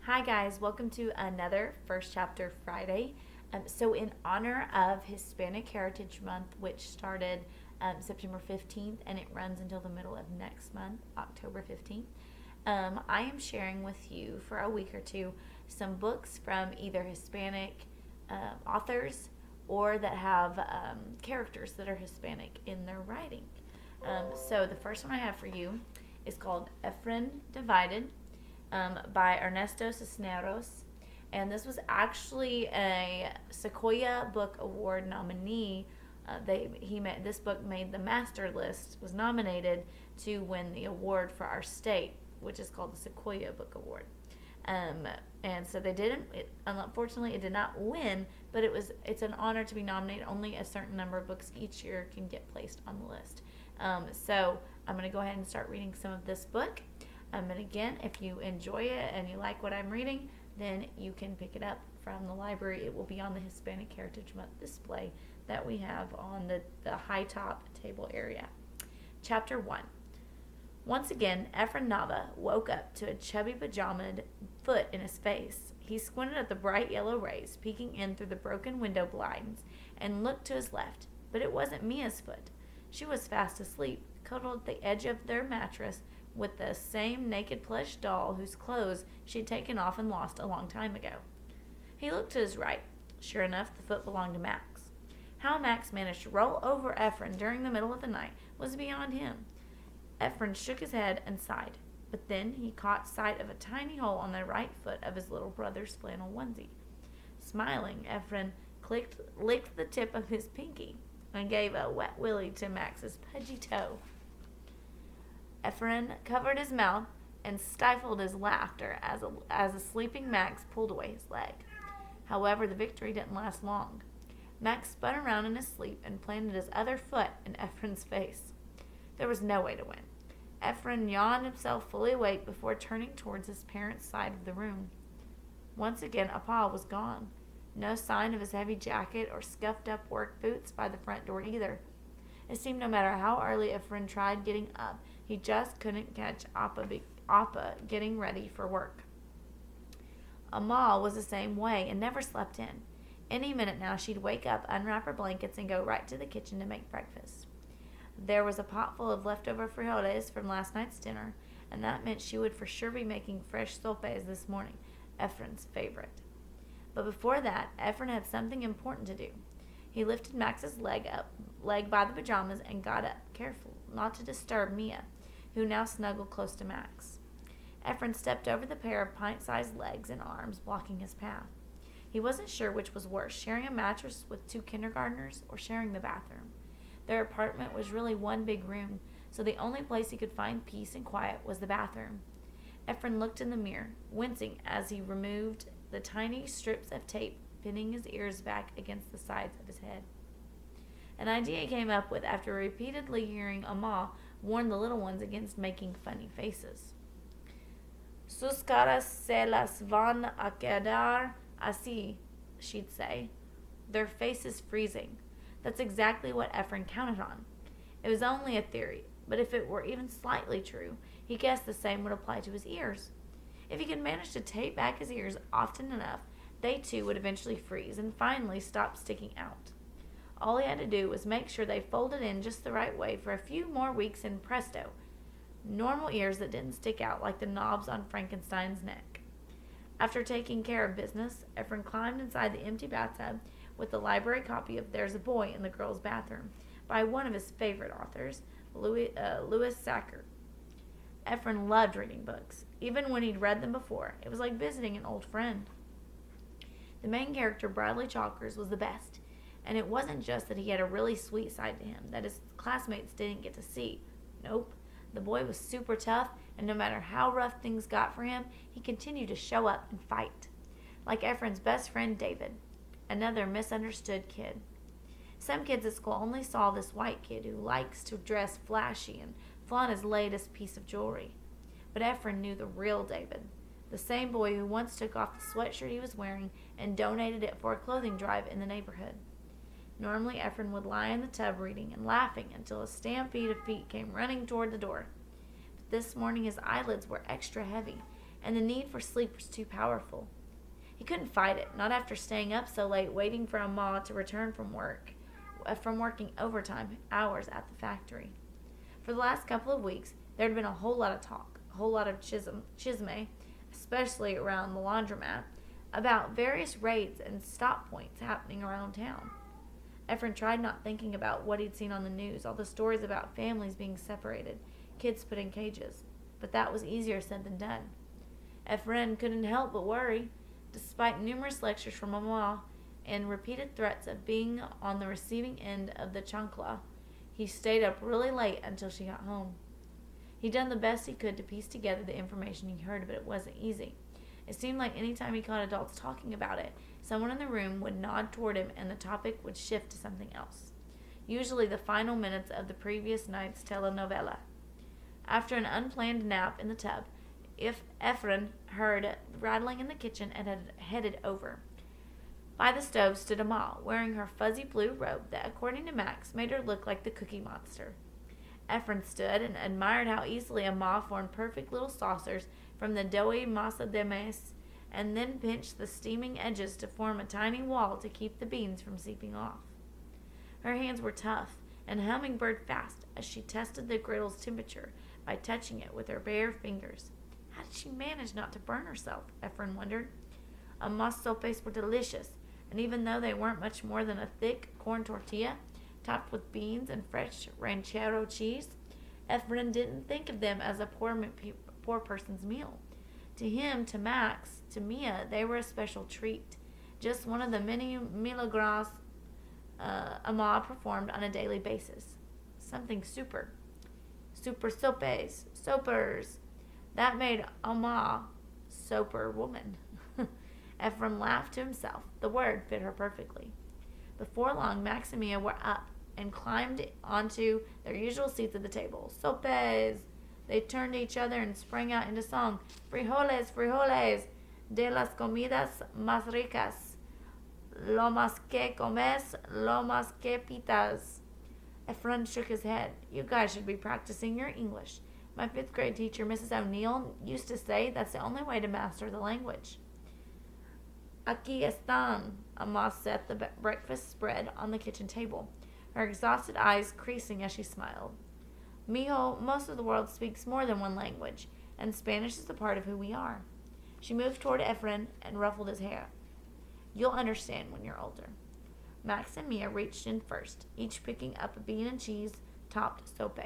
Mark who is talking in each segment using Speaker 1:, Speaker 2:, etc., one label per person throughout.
Speaker 1: Hi guys, welcome to another First Chapter Friday. So in honor of Hispanic Heritage Month, which started September 15th and it runs until the middle of next month, October 15th, I am sharing with you for a week or two some books from either Hispanic authors or that have characters that are Hispanic in their writing. So the first one I have for you is called Efren Divided by Ernesto Cisneros. And this was actually a Sequoyah Book Award nominee. This book made the master list, was nominated to win the award for our state, which is called the Sequoyah Book Award. And so they didn't. Unfortunately, it did not win, but it's an honor to be nominated. Only a certain number of books each year can get placed on the list. So I'm going to go ahead and start reading some of this book. And again, if you enjoy it and you like what I'm reading, then you can pick it up from the library. It will be on the Hispanic Heritage Month display that we have on the high top table area. Chapter 1. Once again, Efren Nava woke up to a chubby pajamaed foot in his face. He squinted at the bright yellow rays peeking in through the broken window blinds and looked to his left, but it wasn't Mia's foot. She was fast asleep, cuddled at the edge of their mattress with the same naked plush doll whose clothes she had taken off and lost a long time ago. He looked to his right. Sure enough, the foot belonged to Max. How Max managed to roll over Efren during the middle of the night was beyond him. Efren shook his head and sighed, but then he caught sight of a tiny hole on the right foot of his little brother's flannel onesie. Smiling, Efren licked the tip of his pinky and gave a wet willy to Max's pudgy toe. Efren covered his mouth and stifled his laughter as a sleeping Max pulled away his leg. However, the victory didn't last long. Max spun around in his sleep and planted his other foot in Efren's face. There was no way to win. Efren yawned himself fully awake before turning towards his parents' side of the room. Once again, Appa was gone. No sign of his heavy jacket or scuffed-up work boots by the front door either. It seemed no matter how early Efren tried getting up, he just couldn't catch Appa getting ready for work. Amma was the same way and never slept in. Any minute now she'd wake up, unwrap her blankets, and go right to the kitchen to make breakfast. There was a pot full of leftover frijoles from last night's dinner, and that meant she would for sure be making fresh sopes this morning, Efren's favorite. But before that, Efren had something important to do. He lifted Max's leg by the pajamas and got up, careful not to disturb Mia, who now snuggled close to Max. Efren stepped over the pair of pint-sized legs and arms blocking his path. He wasn't sure which was worse, sharing a mattress with two kindergartners or sharing the bathroom. Their apartment was really one big room, so the only place he could find peace and quiet was the bathroom. Efren looked in the mirror, wincing as he removed the tiny strips of tape pinning his ears back against the sides of his head. An idea he came up with after repeatedly hearing Amma warn the little ones against making funny faces. Sus caras se las van a quedar así, she'd say. Their faces freezing. That's exactly what Efren counted on. It was only a theory, but if it were even slightly true, he guessed the same would apply to his ears. If he could manage to tape back his ears often enough, they too would eventually freeze and finally stop sticking out. All he had to do was make sure they folded in just the right way for a few more weeks, and presto, normal ears that didn't stick out like the knobs on Frankenstein's neck. After taking care of business, Efren climbed inside the empty bathtub with the library copy of There's a Boy in the Girls' Bathroom by one of his favorite authors, Louis Sachar. Efren loved reading books. Even when he'd read them before, it was like visiting an old friend. The main character, Bradley Chalkers, was the best, and it wasn't just that he had a really sweet side to him that his classmates didn't get to see. Nope, the boy was super tough, and no matter how rough things got for him, he continued to show up and fight. Like Efren's best friend, David, another misunderstood kid. Some kids at school only saw this white kid who likes to dress flashy and flaunt his latest piece of jewelry. But Efren knew the real David, the same boy who once took off the sweatshirt he was wearing and donated it for a clothing drive in the neighborhood. Normally, Efren would lie in the tub reading and laughing until a stampede of feet came running toward the door. But this morning his eyelids were extra heavy, and the need for sleep was too powerful. He couldn't fight it, not after staying up so late waiting for Ma to return from working overtime hours at the factory. For the last couple of weeks, there had been a whole lot of talk, a whole lot of chisme, especially around the laundromat, about various raids and stop points happening around town. Efren tried not thinking about what he'd seen on the news, all the stories about families being separated, kids put in cages, but that was easier said than done. Efren couldn't help but worry. Despite numerous lectures from Mama and repeated threats of being on the receiving end of the chancla, he stayed up really late until she got home. He'd done the best he could to piece together the information he heard, but it wasn't easy. It seemed like any time he caught adults talking about it, someone in the room would nod toward him and the topic would shift to something else, usually the final minutes of the previous night's telenovela. After an unplanned nap in the tub, Efren heard rattling in the kitchen and had headed over. By the stove stood Ma, wearing her fuzzy blue robe that, according to Max, made her look like the Cookie Monster. Efren stood and admired how easily Ma formed perfect little saucers from the doughy masa de maíz, and then pinched the steaming edges to form a tiny wall to keep the beans from seeping off. Her hands were tough and hummingbird fast as she tested the griddle's temperature by touching it with her bare fingers. How did she manage not to burn herself? Efren wondered. Ma's sopes were delicious, and even though they weren't much more than a thick corn tortilla, topped with beans and fresh ranchero cheese, Efren didn't think of them as a poor person's meal. To him, to Max, to Mia, they were a special treat, just one of the many milagros Ma performed on a daily basis. Something super. Super sopes, soapers. That made Ma soper woman. Efren laughed to himself. The word fit her perfectly. Before long, Max and Mia were up and climbed onto their usual seats at the table. Sopes! They turned to each other and sprang out into song. Frijoles, frijoles, de las comidas más ricas. Lo más que comes, lo más que pitas. Efren shook his head. You guys should be practicing your English. My 5th grade teacher, Mrs. O'Neill, used to say that's the only way to master the language. Aquí están. Ma set the breakfast spread on the kitchen table, her exhausted eyes creasing as she smiled. Mijo, most of the world speaks more than one language, and Spanish is a part of who we are. She moved toward Efren and ruffled his hair. You'll understand when you're older. Max and Mia reached in first, each picking up a bean and cheese topped sope.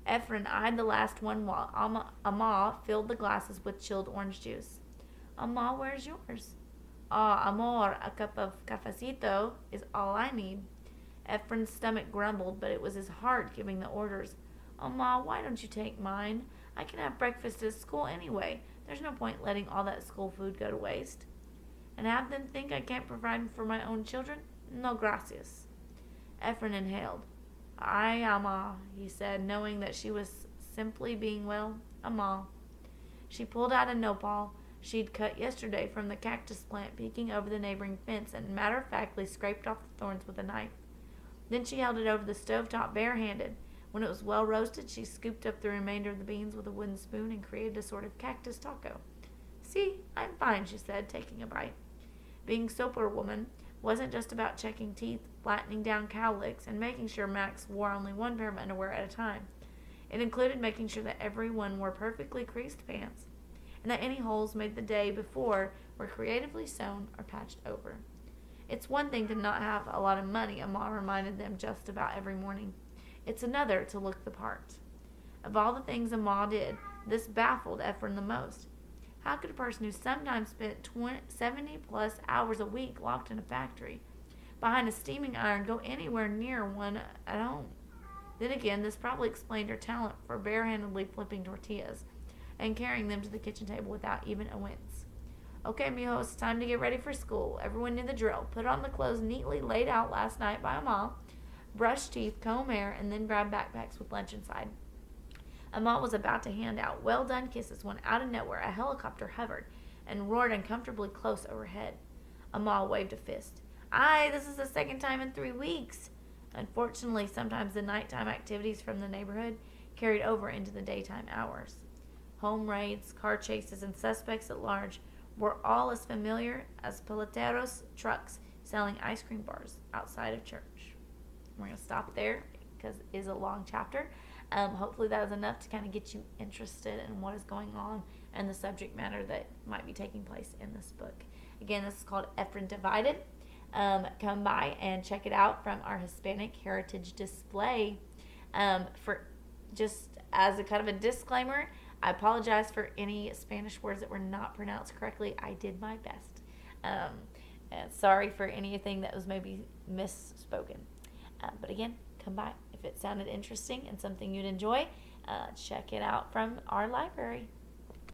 Speaker 1: Efren eyed the last one while Ma filled the glasses with chilled orange juice. Ma, where's yours? Amor, a cup of cafecito is all I need. Efren's stomach grumbled, but it was his heart giving the orders. Ma, why don't you take mine? I can have breakfast at school anyway. There's no point letting all that school food go to waste. And have them think I can't provide for my own children? No gracias. Efren inhaled. Ay, ama, he said, knowing that she was simply being, well, ama. She pulled out a nopal she'd cut yesterday from the cactus plant peeking over the neighboring fence and matter-of-factly scraped off the thorns with a knife. Then she held it over the stovetop barehanded. When it was well roasted, she scooped up the remainder of the beans with a wooden spoon and created a sort of cactus taco. See, I'm fine, she said, taking a bite. Being soper woman wasn't just about checking teeth, flattening down cowlicks, and making sure Max wore only one pair of underwear at a time. It included making sure that everyone wore perfectly creased pants, and that any holes made the day before were creatively sewn or patched over. It's one thing to not have a lot of money, Ma reminded them just about every morning. It's another to look the part. Of all the things Ma did, this baffled Efren the most. How could a person who sometimes spent 70-plus hours a week locked in a factory behind a steaming iron go anywhere near one at home? Then again, this probably explained her talent for barehandedly flipping tortillas and carrying them to the kitchen table without even a wince. Okay, mijo, it's time to get ready for school. Everyone knew the drill. Put on the clothes neatly laid out last night by Ma, brush teeth, comb hair, and then grab backpacks with lunch inside. Ma was about to hand out well-done kisses when out of nowhere a helicopter hovered and roared uncomfortably close overhead. Ma waved a fist. Aye, this is the second time in 3 weeks. Unfortunately, sometimes the nighttime activities from the neighborhood carried over into the daytime hours. home raids, car chases, and suspects at large were all as familiar as peleteros trucks selling ice cream bars outside of church. We're going to stop there because it is a long chapter. Hopefully that was enough to kind of get you interested in what is going on and the subject matter that might be taking place in this book. Again, this is called Efren Divided. Come by and check it out from our Hispanic Heritage Display. For just as a kind of a disclaimer, I apologize for any Spanish words that were not pronounced correctly. I did my best. And sorry for anything that was maybe misspoken. But again, come by. If it sounded interesting and something you'd enjoy, check it out from our library.